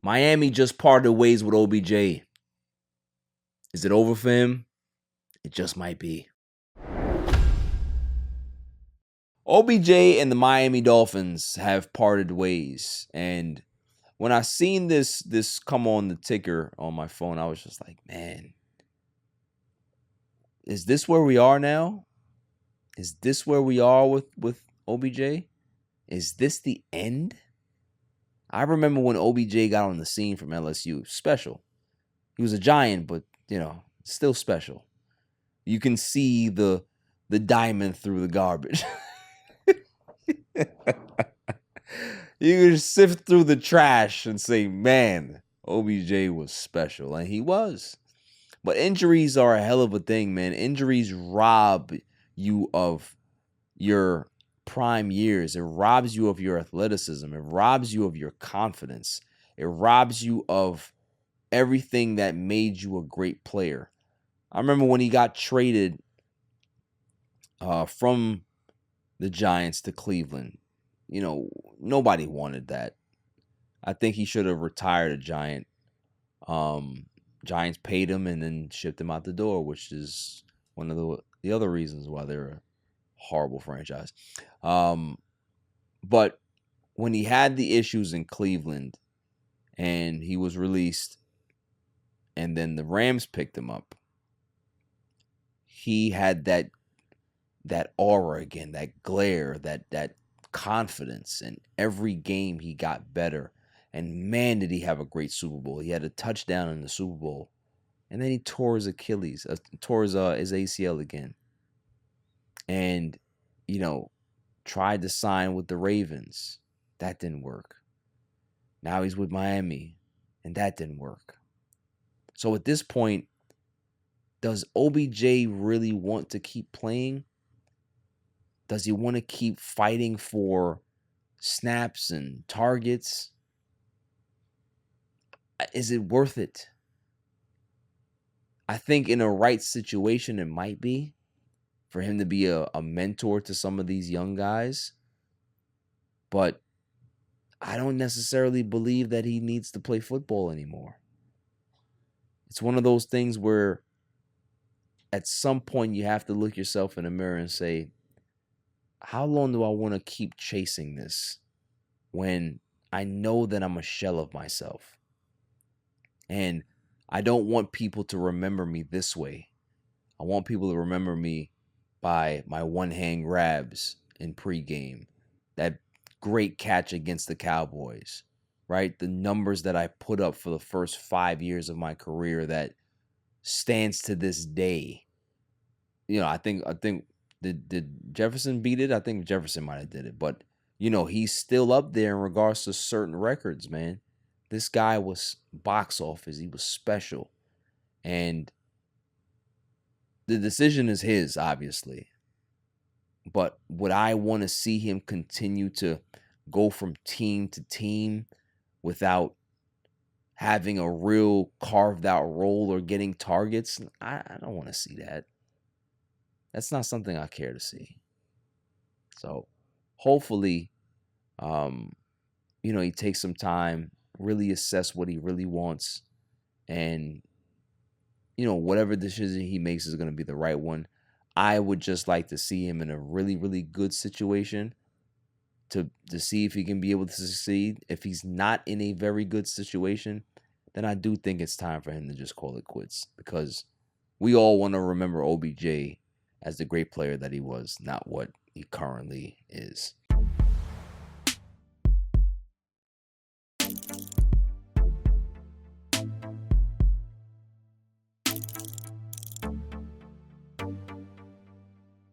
Miami just parted ways with OBJ. Is it over for him? It just might be. OBJ and the Miami Dolphins have parted ways. And when I seen this come on the ticker on my phone, I was just like, man, is this where we are now? Is this where we are with OBJ? Is this the end? I remember when OBJ got on the scene from LSU. Special. He was a giant, but, still special. You can see the diamond through the garbage. You can sift through the trash and say, man, OBJ was special. And he was. But injuries are a hell of a thing, man. Injuries rob you of your prime years. It robs you of your athleticism. It robs you of your confidence. It robs you of everything that made you a great player. I remember when he got traded from the Giants to Cleveland. Nobody wanted that. I think he should have retired a Giant. Giants paid him and then shipped him out the door, which is one of the other reasons why they're a horrible franchise. But when he had the issues in Cleveland and he was released and then the Rams picked him up, he had that aura again, that glare, that confidence. And every game he got better. And man, did he have a great Super Bowl. He had a touchdown in the Super Bowl. And then he tore his Achilles, tore his ACL again. And, tried to sign with the Ravens. That didn't work. Now he's with Miami. And that didn't work. So at this point, does OBJ really want to keep playing? Does he want to keep fighting for snaps and targets? Is it worth it? I think in a right situation, it might be for him to be a mentor to some of these young guys. But I don't necessarily believe that he needs to play football anymore. It's one of those things where at some point you have to look yourself in the mirror and say, how long do I want to keep chasing this when I know that I'm a shell of myself? And I don't want people to remember me this way. I want people to remember me by my one-hand grabs in pregame, that great catch against the Cowboys, right? The numbers that I put up for the first 5 years of my career that stands to this day. I think did Jefferson beat it? I think Jefferson might have did it, but he's still up there in regards to certain records, man. This guy was box office. He was special. And the decision is his, obviously. But would I want to see him continue to go from team to team without having a real carved out role or getting targets? I don't want to see that. That's not something I care to see. So hopefully, he takes some time, really assess what he really wants, and whatever decision he makes is going to be the right one. I would just like to see him in a really, really good situation to see if he can be able to succeed. If he's not in a very good situation, then I do think it's time for him to just call it quits, because we all want to remember OBJ as the great player that he was, not what he currently is.